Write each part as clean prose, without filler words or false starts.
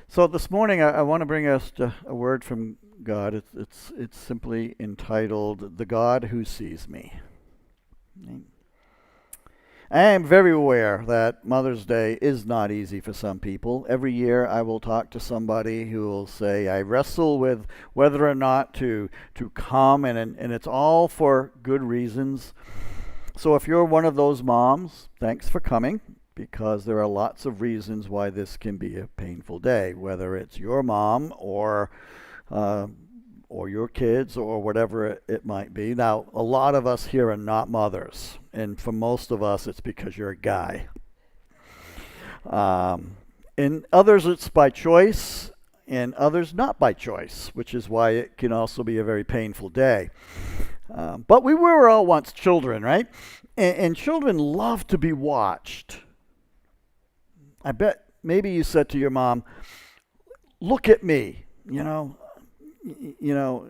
So this morning, I want to bring us to a word from God. It's simply entitled "The God Who Sees Me." I am very aware that Mother's Day is not easy for some people. Every year, I will talk to somebody who will say, "I wrestle with whether or not to come," and it's all for good reasons. So if you're one of those moms, thanks for coming, because there are lots of reasons why this can be a painful day, whether it's your mom uh, or your kids or whatever it might be. Now, a lot of us here are not mothers, and for most of us, it's because you're a guy. In others, it's by choice, and others not by choice, which is why it can also be a very painful day. But we were all once children, right? And children love to be watched. I bet maybe you said to your mom, "Look at me," you know,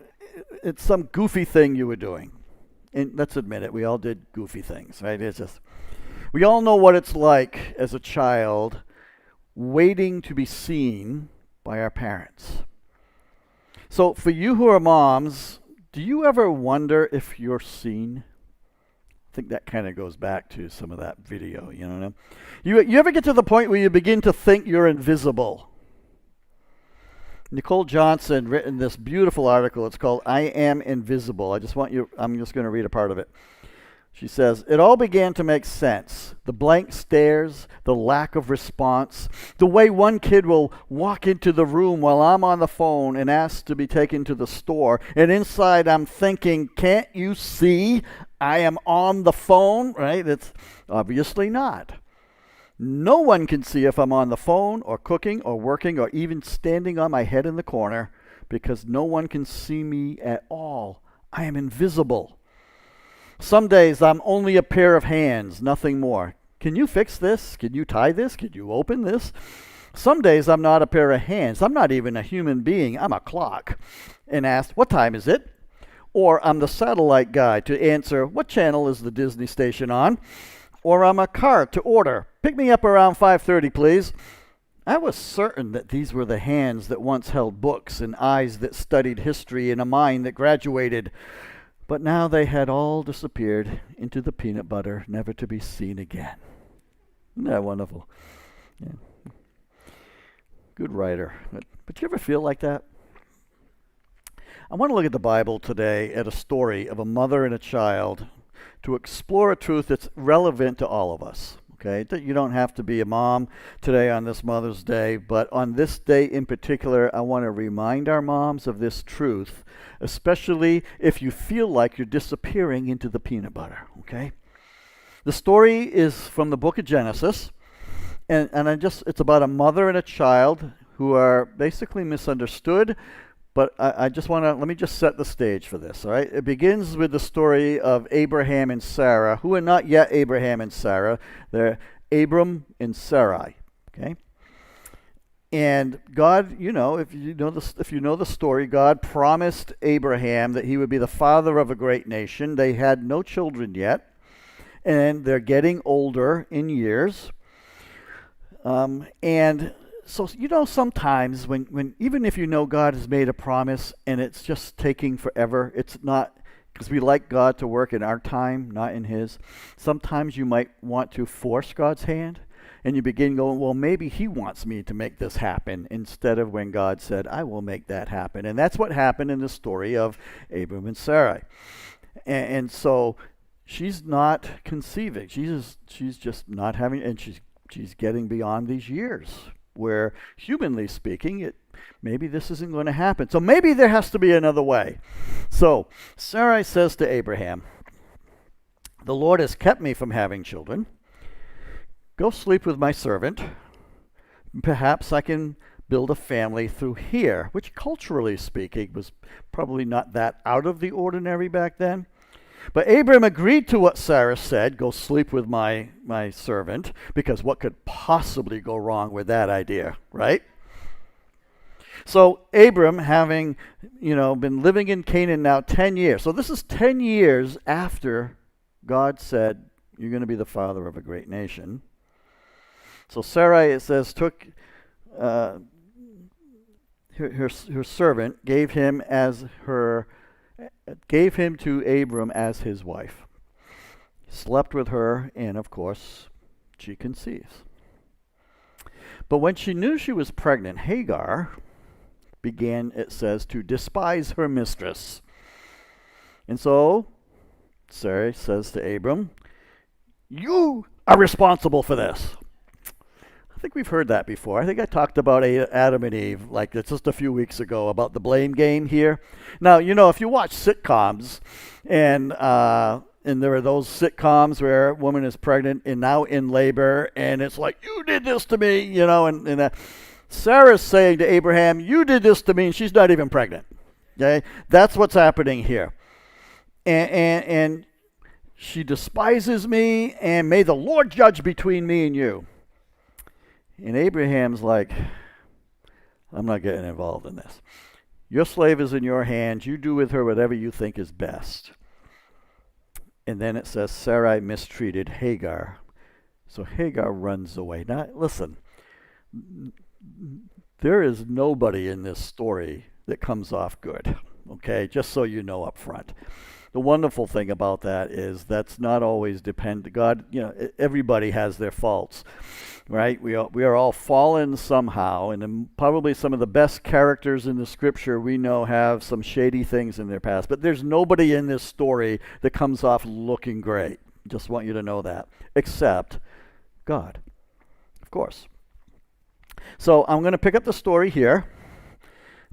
it's some goofy thing you were doing. And let's admit it, we all did goofy things, right? It's just, we all know what it's like as a child waiting to be seen by our parents. So for you who are moms, do you ever wonder if you're seen? I think that kind of goes back to some of that video, you know. You ever get to the point where you begin to think you're invisible? Nicole Johnson written this beautiful article. It's called "I Am Invisible." I'm just going to read a part of it. She says, "It all began to make sense. The blank stares, the lack of response, the way one kid will walk into the room while I'm on the phone and ask to be taken to the store. And inside I'm thinking, can't you see I am on the phone?" Right? It's obviously not. No one can see if I'm on the phone or cooking or working or even standing on my head in the corner because no one can see me at all. I am invisible. Some days I'm only a pair of hands, nothing more. Can you fix this? Can you tie this? Can you open this? Some days I'm not a pair of hands. I'm not even a human being. I'm a clock. And asked, "What time is it?" Or I'm the satellite guy to answer, "What channel is the Disney station on?" Or I'm a cart to order, "Pick me up around 5:30, please." I was certain that these were the hands that once held books and eyes that studied history and a mind that graduated. But now they had all disappeared into the peanut butter, never to be seen again. Isn't that wonderful? Yeah. Good writer. But you ever feel like that? I want to look at the Bible today at a story of a mother and a child to explore a truth that's relevant to all of us. Okay, you don't have to be a mom today on this Mother's Day, but on this day in particular, I want to remind our moms of this truth, especially if you feel like you're disappearing into the peanut butter. Okay, the story is from the book of Genesis, and it's about a mother and a child who are basically misunderstood. But let me just set the stage for this, all right? It begins with the story of Abraham and Sarah, who are not yet Abraham and Sarah. They're Abram and Sarai, okay? And God, if you know the story, God promised Abraham that he would be the father of a great nation. They had no children yet, and they're getting older in years. So, sometimes when even if God has made a promise and it's just taking forever, it's not, because we like God to work in our time, not in his. Sometimes you might want to force God's hand and you begin going, well, maybe he wants me to make this happen, instead of when God said, "I will make that happen." And that's what happened in the story of Abram and Sarai. And so she's not conceiving. She's just not having, and she's getting beyond these years, where humanly speaking, maybe this isn't going to happen. So maybe there has to be another way. So Sarai says to Abraham, "The Lord has kept me from having children. Go sleep with my servant. Perhaps I can build a family through here," which culturally speaking was probably not that out of the ordinary back then. But Abram agreed to what Sarah said, "Go sleep with my servant," because what could possibly go wrong with that idea, right? So Abram, having been living in Canaan now 10 years. So this is 10 years after God said, "You're going to be the father of a great nation." So Sarai, it says, took her servant, gave him to Abram as his wife. Slept with her, and of course, she conceives. But when she knew she was pregnant, Hagar began, it says, to despise her mistress. And so Sarai says to Abram, "You are responsible for this." I think we've heard that before. I think I talked about Adam and Eve like just a few weeks ago about the blame game here. Now, if you watch sitcoms and there are those sitcoms where a woman is pregnant and now in labor, and it's like, "You did this to me," and Sarah's saying to Abraham, "You did this to me," and she's not even pregnant. Okay? That's what's happening here. And she despises me, and may the Lord judge between me and you. And Abraham's like, "I'm not getting involved in this. Your slave is in your hands. You do with her whatever you think is best." And then it says Sarai mistreated Hagar. So Hagar runs away. Now, listen, there is nobody in this story that comes off good, okay? Just so you know up front. The wonderful thing about that is that's not always God, everybody has their faults, right? We are all fallen somehow, and probably some of the best characters in the scripture we know have some shady things in their past. But there's nobody in this story that comes off looking great. Just want you to know that, except God, of course. So I'm going to pick up the story here.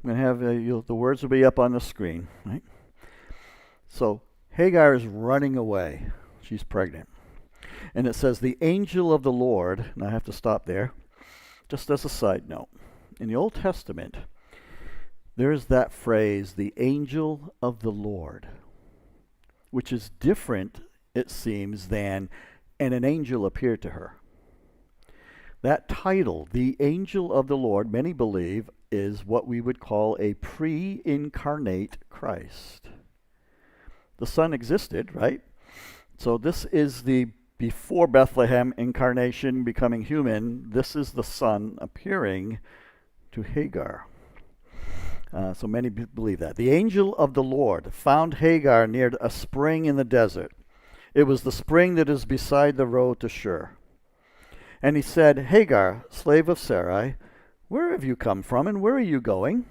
I'm going to have the words will be up on the screen, right? So Hagar is running away. She's pregnant. And it says, the angel of the Lord, and I have to stop there, just as a side note. In the Old Testament, there is that phrase, the angel of the Lord, which is different, it seems, than, and an angel appeared to her. That title, the angel of the Lord, many believe, is what we would call a pre-incarnate Christ. The Son existed, right? So this is the before Bethlehem incarnation, becoming human. This is the Son appearing to Hagar. So many believe that. The angel of the Lord found Hagar near a spring in the desert. It was the spring that is beside the road to Shur. And he said, "Hagar, slave of Sarai, where have you come from and where are you going?"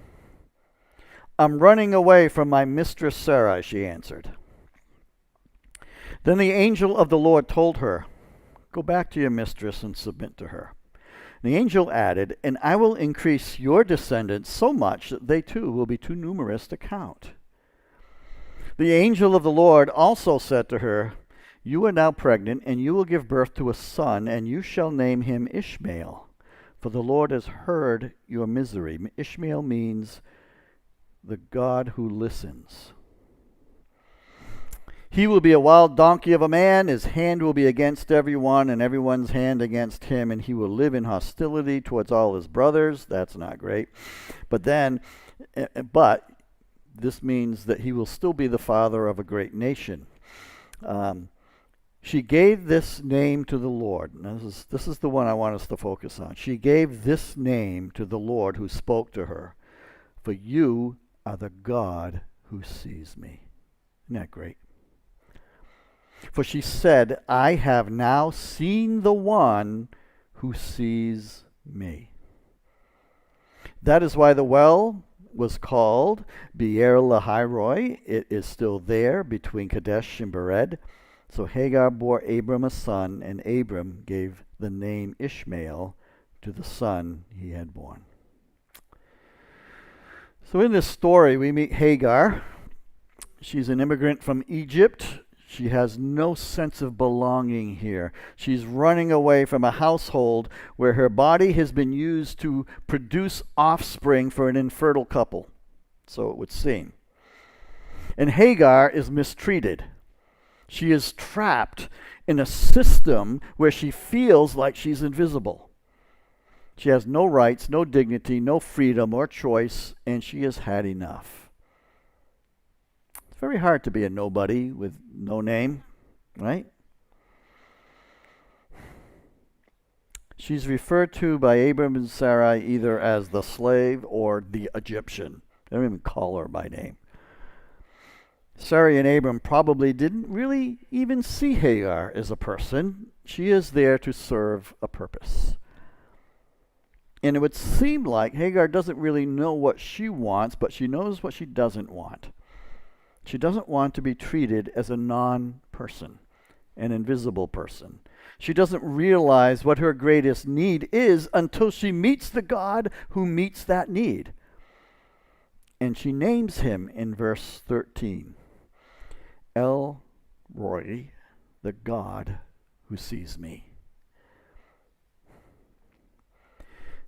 "I'm running away from my mistress Sarai," she answered. Then the angel of the Lord told her, "Go back to your mistress and submit to her." The angel added, "And I will increase your descendants so much that they too will be too numerous to count." The angel of the Lord also said to her, "You are now pregnant, and you will give birth to a son, and you shall name him Ishmael, for the Lord has heard your misery." Ishmael means the God who listens. "He will be a wild donkey of a man. His hand will be against everyone, and everyone's hand against him, and he will live in hostility towards all his brothers." That's not great. But this means that he will still be the father of a great nation. She gave this name to the Lord. Now this is the one I want us to focus on. She gave this name to the Lord who spoke to her. "For you are the God who sees me." Isn't that great? For she said, "I have now seen the one who sees me." That is why the well was called Beer Lahai. It is still there between Kadesh and Bered. So Hagar bore Abram a son, and Abram gave the name Ishmael to the son he had born. So in this story, we meet Hagar. She's an immigrant from Egypt. She has no sense of belonging here. She's running away from a household where her body has been used to produce offspring for an infertile couple, so it would seem. And Hagar is mistreated. She is trapped in a system where she feels like she's invisible. She has no rights, no dignity, no freedom or choice, and she has had enough. It's very hard to be a nobody with no name, right? She's referred to by Abram and Sarai either as the slave or the Egyptian. They don't even call her by name. Sarai and Abram probably didn't really even see Hagar as a person. She is there to serve a purpose. And it would seem like Hagar doesn't really know what she wants, but she knows what she doesn't want. She doesn't want to be treated as a non-person, an invisible person. She doesn't realize what her greatest need is until she meets the God who meets that need. And she names him in verse 13. El Roi, the God who sees me.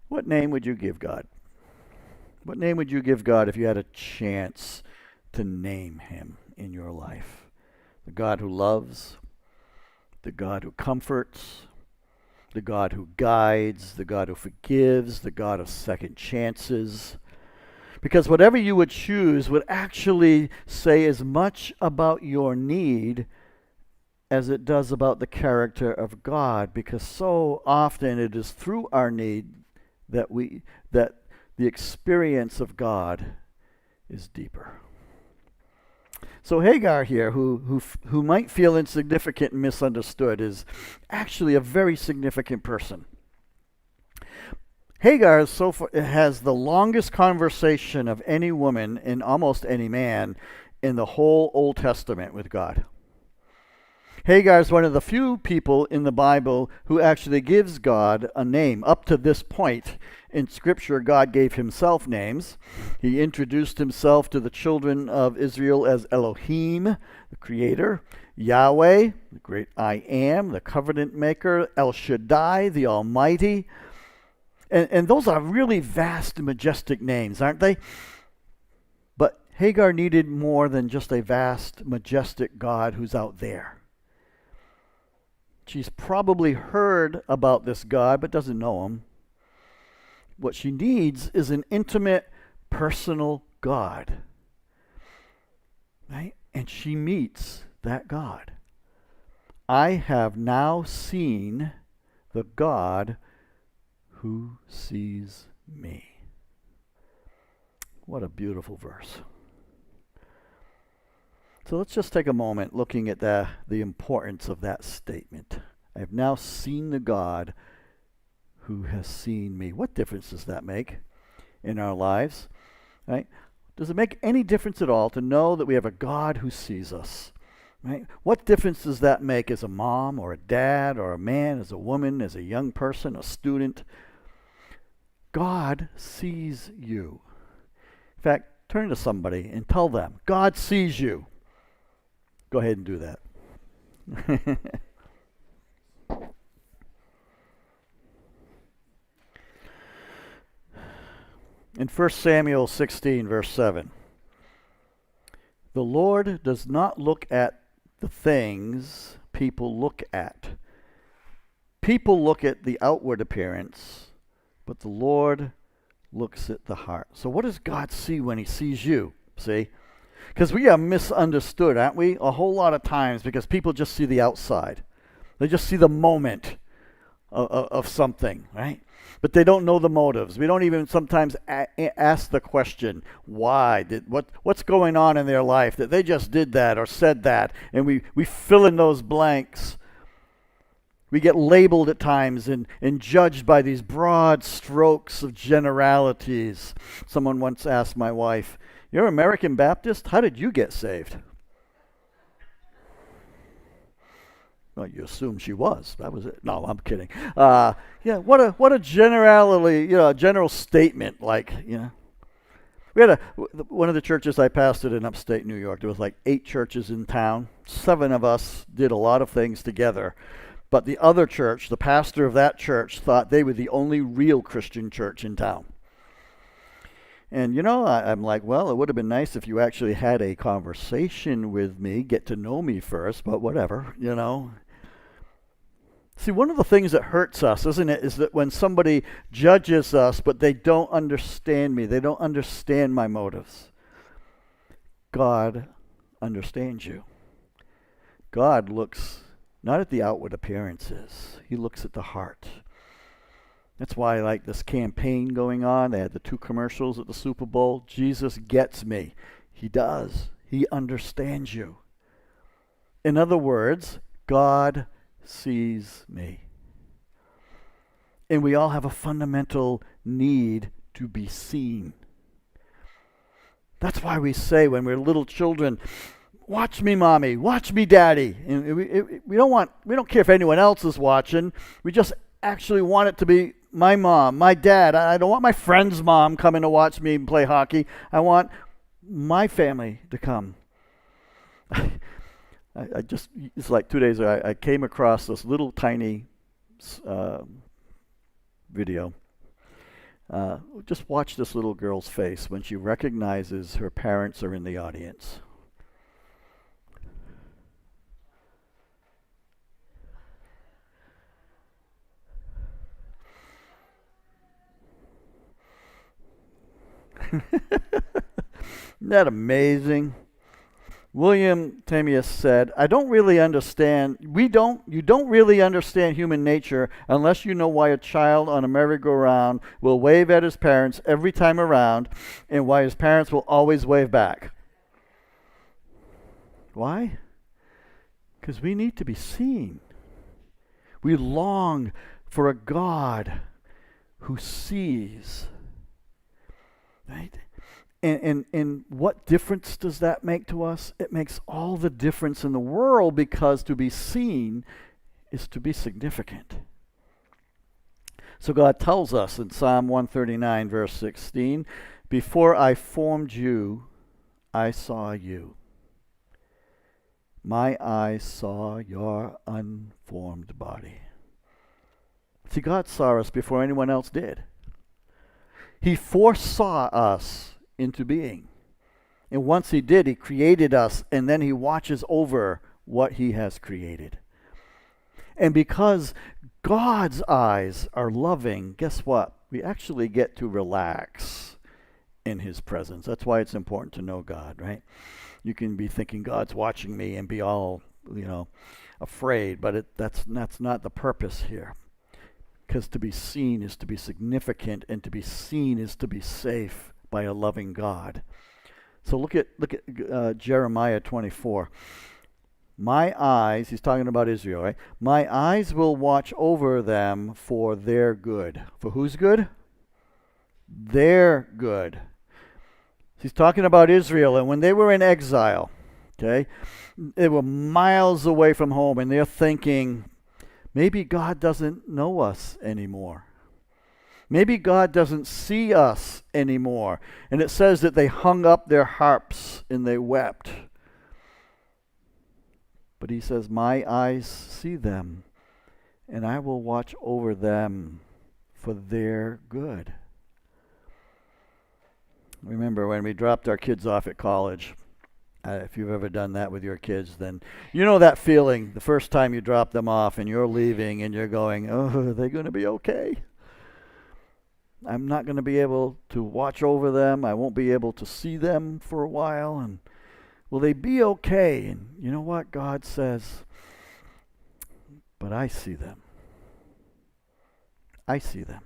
What name would you give God? What name would you give God if you had a chance to name him in your life? The God who loves, the God who comforts, the God who guides, the God who forgives, the God of second chances. Because whatever you would choose would actually say as much about your need as it does about the character of God, because so often it is through our need that the experience of God is deeper. So Hagar here, who might feel insignificant and misunderstood, is actually a very significant person. Hagar has the longest conversation of any woman and almost any man in the whole Old Testament with God. Hagar is one of the few people in the Bible who actually gives God a name. Up to this point in Scripture, God gave himself names. He introduced himself to the children of Israel as Elohim, the Creator, Yahweh, the great I Am, the covenant maker, El Shaddai, the Almighty. And those are really vast and majestic names, aren't they? But Hagar needed more than just a vast, majestic God who's out there. She's probably heard about this God, but doesn't know him. What she needs is an intimate, personal God. Right? And she meets that God. I have now seen the God who sees me. What a beautiful verse. So let's just take a moment looking at the importance of that statement. I have now seen the God who has seen me. What difference does that make in our lives? Right? Does it make any difference at all to know that we have a God who sees us? Right? What difference does that make as a mom or a dad or a man, as a woman, as a young person, a student? God sees you. In fact, turn to somebody and tell them, God sees you. Go ahead and do that. In 1 Samuel 16, verse 7, the Lord does not look at the things people look at. People look at the outward appearance, but the Lord looks at the heart. So what does God see when he sees you? See? Because we are misunderstood, aren't we? A whole lot of times, because people just see the outside. They just see the moment of something, right? But they don't know the motives. We don't even sometimes ask the question, why? What's going on in their life that they just did that or said that? And we fill in those blanks. We get labeled at times and judged by these broad strokes of generalities. Someone once asked my wife, "You're American Baptist? How did you get saved?" Well, you assume she was. That was it. No, I'm kidding. Yeah, what a generality, general statement. Like, we had one of the churches I pastored in upstate New York. There was like 8 churches in town. 7 of us did a lot of things together. But the other church, the pastor of that church, thought they were the only real Christian church in town. And, I'm like, well, it would have been nice if you actually had a conversation with me, get to know me first, but whatever, See, one of the things that hurts us, isn't it, is that when somebody judges us, but they don't understand me, they don't understand my motives. God understands you. God looks not at the outward appearances, he looks at the heart. That's why I like this campaign going on. They had the 2 commercials at the Super Bowl. Jesus gets me. He does. He understands you. In other words, God sees me. And we all have a fundamental need to be seen. That's why we say when we're little children, watch me, mommy, watch me, daddy. And we don't care if anyone else is watching. We just actually want it to be my mom, my dad. I don't want my friend's mom coming to watch me play hockey. I want my family to come. It's like 2 days ago, I came across this little tiny video. Just watch this little girl's face when she recognizes her parents are in the audience. Isn't that amazing? William Tamius said, you don't really understand human nature unless you know why a child on a merry-go-round will wave at his parents every time around and why his parents will always wave back. Why? Because we need to be seen. We long for a God who sees. Right? And what difference does that make to us? It makes all the difference in the world, because to be seen is to be significant. So God tells us in Psalm 139, verse 16, before I formed you, I saw you. My eyes saw your unformed body. See, God saw us before anyone else did. He foresaw us into being. And once he did, he created us, and then he watches over what he has created. And because God's eyes are loving, guess what? We actually get to relax in his presence. That's why it's important to know God, right? You can be thinking God's watching me and be all, afraid, but that's not the purpose here. Because to be seen is to be significant, and to be seen is to be safe by a loving God. So look at Jeremiah 24. My eyes, he's talking about Israel, right? My eyes will watch over them for their good. For whose good? Their good. He's talking about Israel, and when they were in exile, okay, they were miles away from home, and they're thinking, maybe God doesn't know us anymore. Maybe God doesn't see us anymore. And it says that they hung up their harps and they wept. But he says, my eyes see them, and I will watch over them for their good. Remember when we dropped our kids off at college, if you've ever done that with your kids, then you know that feeling the first time you drop them off and you're leaving and you're going, oh, are they going to be okay? I'm not going to be able to watch over them. I won't be able to see them for a while. And will they be okay? And you know what? God says, but I see them. I see them.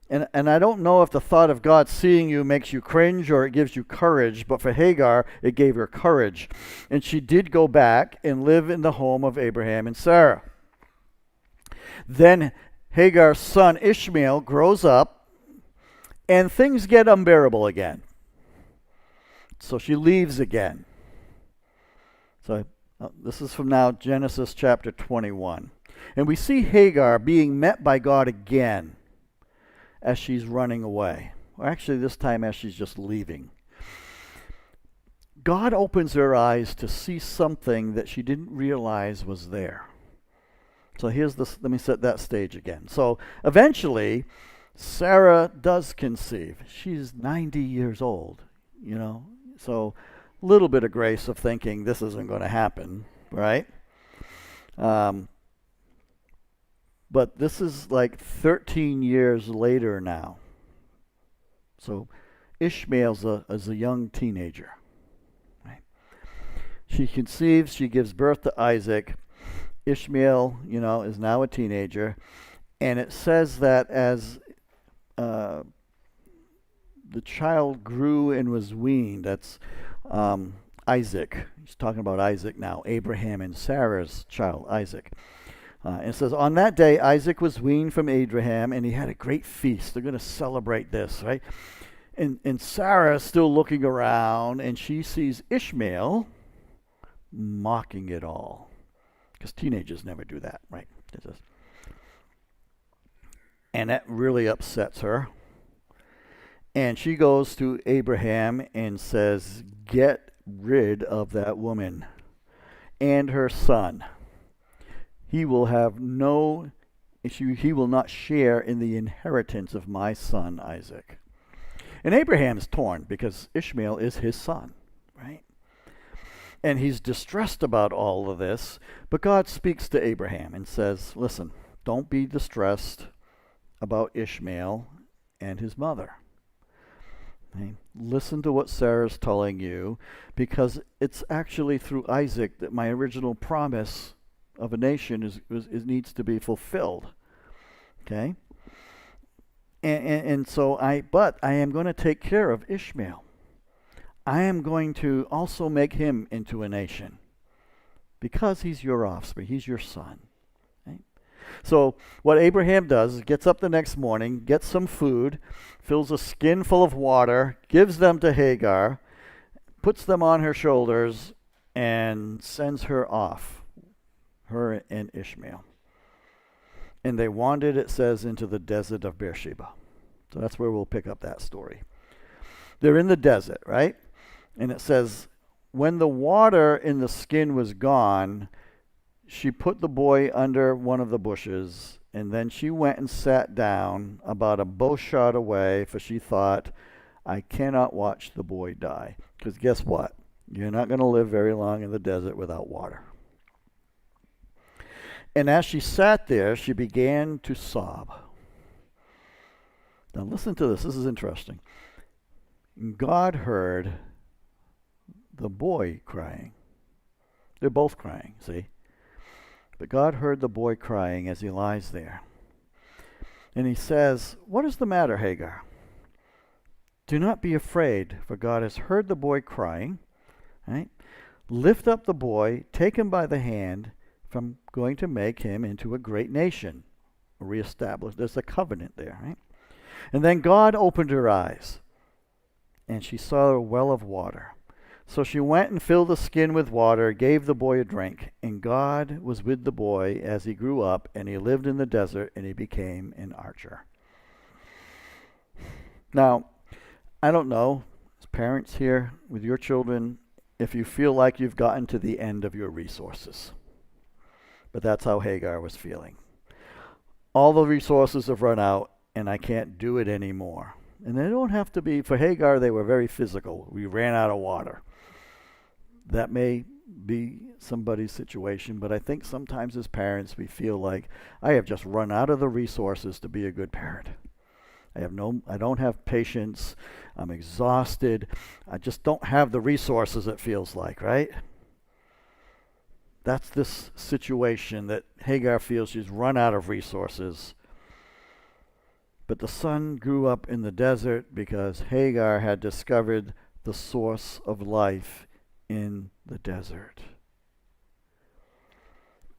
And I don't know if the thought of God seeing you makes you cringe or it gives you courage, but for Hagar, it gave her courage. And she did go back and live in the home of Abraham and Sarah. Then Hagar's son Ishmael grows up, and things get unbearable again. So she leaves again. So this is from now Genesis chapter 21. And we see Hagar being met by God again as she's running away. Or actually this time as she's just leaving. God opens her eyes to see something that she didn't realize was there. So here's this, let me set that stage again. So eventually, Sarah does conceive. She's 90 years old, so a little bit of grace of thinking this isn't going to happen, right? But this is like 13 years later now. So Ishmael's is a young teenager. Right? She conceives, she gives birth to Isaac. Ishmael, is now a teenager. And it says that as uh, the child grew and was weaned, that's Isaac. He's talking about Isaac now, Abraham and Sarah's child, Isaac. And it says, on that day, Isaac was weaned from Abraham, and he had a great feast. They're going to celebrate this, right? And Sarah is still looking around, and she sees Ishmael mocking it all. Because teenagers never do that, right? And that really upsets her. And she goes to Abraham and says, get rid of that woman and her son. He will have no issue. He will not share in the inheritance of my son Isaac. And Abraham's torn because Ishmael is his son, right? And he's distressed about all of this. But God speaks to Abraham and says, listen, don't be distressed about Ishmael and his mother. Okay? Listen to what Sarah's telling you, because it's actually through Isaac that my original promise of a nation needs to be fulfilled. Okay? And so I am going to take care of Ishmael. I am going to also make him into a nation because he's your offspring. He's your son. Right? So what Abraham does is gets up the next morning, gets some food, fills a skin full of water, gives them to Hagar, puts them on her shoulders, and sends her off, her and Ishmael. And they wandered, it says, into the desert of Beersheba. So that's where we'll pick up that story. They're in the desert, right? And it says, when the water in the skin was gone, she put the boy under one of the bushes, and then she went and sat down about a bow shot away, for she thought, I cannot watch the boy die. Because guess what? You're not going to live very long in the desert without water. And as she sat there, she began to sob. Now listen to this. This is interesting. God heard the boy crying. They're both crying, see? But God heard the boy crying as he lies there. And he says, what is the matter, Hagar? Do not be afraid, for God has heard the boy crying. Right? Lift up the boy, take him by the hand, for I'm going to make him into a great nation. Reestablish. There's a covenant there, right? And then God opened her eyes, and she saw a well of water. So she went and filled the skin with water, gave the boy a drink, and God was with the boy as he grew up, and he lived in the desert, and he became an archer. Now, I don't know, as parents here with your children, if you feel like you've gotten to the end of your resources. But that's how Hagar was feeling. All the resources have run out, and I can't do it anymore. And they don't have to be, for Hagar, they were very physical. We ran out of water. That may be somebody's situation, but I think sometimes as parents we feel like, I have just run out of the resources to be a good parent. I don't have patience. I'm exhausted. I just don't have the resources, it feels like, right? That's this situation that Hagar feels she's run out of resources. But the son grew up in the desert because Hagar had discovered the source of life in the desert.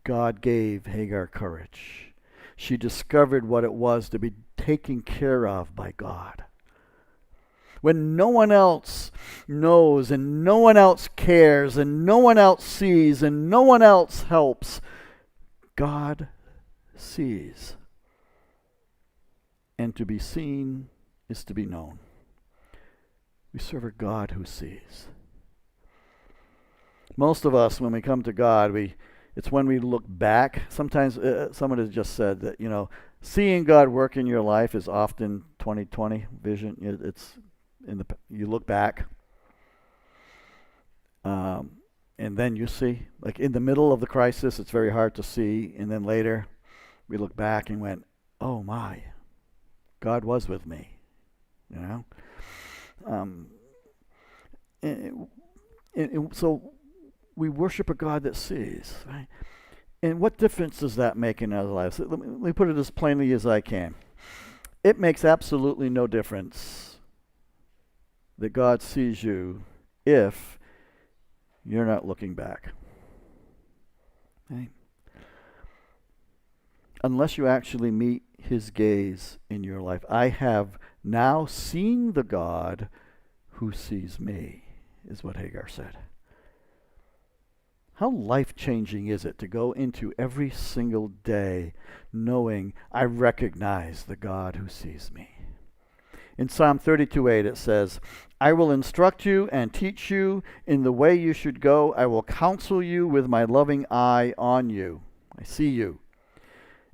God gave Hagar courage. She discovered what it was to be taken care of by God. When no one else knows and no one else cares and no one else sees and no one else helps, God sees. And to be seen is to be known. We serve a God who sees. Most of us, when we come to God, it's when we look back. Sometimes someone has just said that, seeing God work in your life is often 20/20 vision. It's you look back, and then you see. Like in the middle of the crisis, it's very hard to see, and then later, we look back and went, "Oh my, God was with me," So we worship a God that sees, right? And what difference does that make in our lives? Let me put it as plainly as I can. It makes absolutely no difference that God sees you if you're not looking back. Okay? Unless you actually meet his gaze in your life. I have now seen the God who sees me, is what Hagar said. How life-changing is it to go into every single day knowing I recognize the God who sees me? In Psalm 32:8 it says, I will instruct you and teach you in the way you should go. I will counsel you with my loving eye on you. I see you.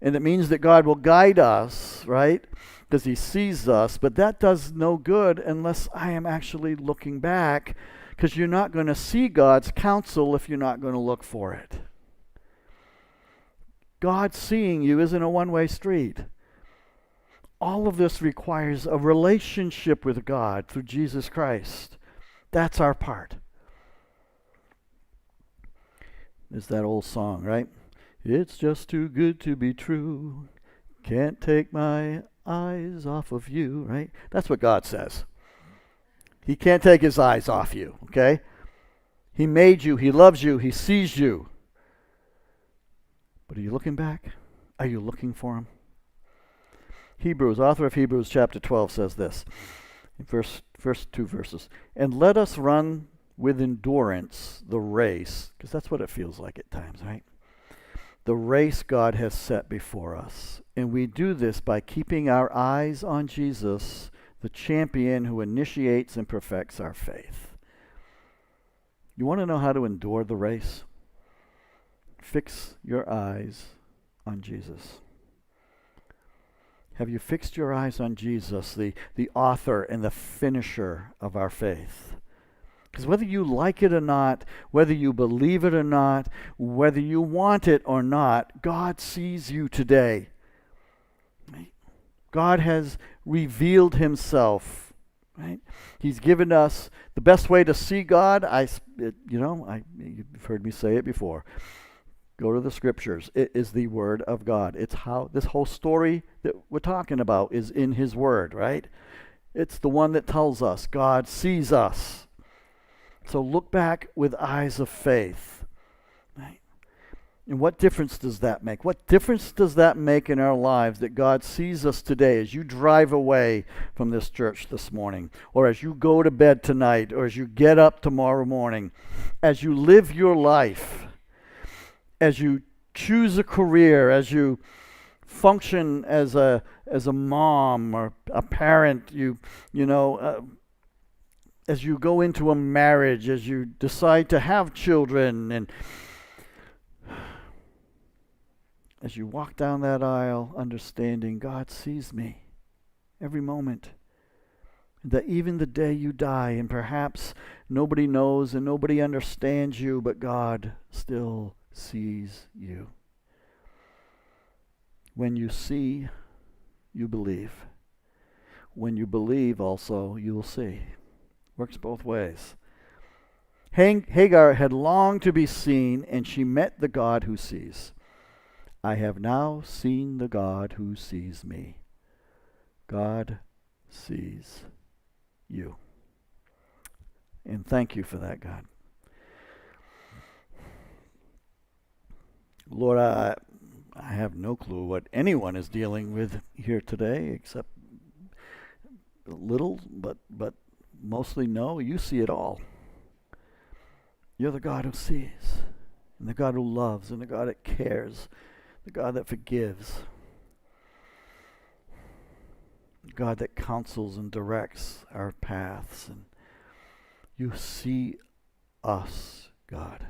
And it means that God will guide us, right? Because he sees us. But that does no good unless I am actually looking back, because you're not going to see God's counsel if you're not going to look for it. God seeing you isn't a one-way street. All of this requires a relationship with God through Jesus Christ. That's our part. There's that old song, right? It's just too good to be true. Can't take my eyes off of you, right? That's what God says. He can't take his eyes off you, okay? He made you. He loves you. He sees you. But are you looking back? Are you looking for him? Author of Hebrews chapter 12 says this, in first two verses, and let us run with endurance the race, because that's what it feels like at times, right? The race God has set before us. And we do this by keeping our eyes on Jesus, the champion who initiates and perfects our faith. You want to know how to endure the race? Fix your eyes on Jesus. Have you fixed your eyes on Jesus, the author and the finisher of our faith? Because whether you like it or not, whether you believe it or not, whether you want it or not, God sees you today. Right? God has revealed himself. Right? He's given us the best way to see God. You've heard me say it before. Go to the scriptures. It is the word of God. It's how this whole story that we're talking about is in his word, right? It's the one that tells us God sees us. So look back with eyes of faith. Right? And what difference does that make? What difference does that make in our lives that God sees us today as you drive away from this church this morning, or as you go to bed tonight, or as you get up tomorrow morning, as you live your life, as you choose a career, as you function as a mom or a parent, as you go into a marriage, as you decide to have children, and as you walk down that aisle, understanding God sees me every moment. That even the day you die, and perhaps nobody knows and nobody understands you, but God still sees you. When you see, you believe. When you believe also, you will see. Works both ways. Hagar had longed to be seen, and she met the God who sees. I have now seen the God who sees me. God sees you. And thank you for that, God. Lord, I have no clue what anyone is dealing with here today, except a little, but mostly no. You see it all. You're the God who sees, and the God who loves, and the God that cares, the God that forgives, the God that counsels and directs our paths. And you see us, God.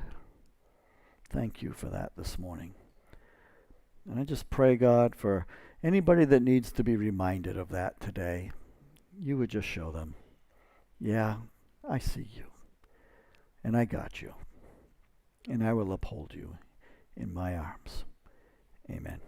Thank you for that this morning. And I just pray, God, for anybody that needs to be reminded of that today, you would just show them, yeah, I see you, and I got you, and I will uphold you in my arms. Amen.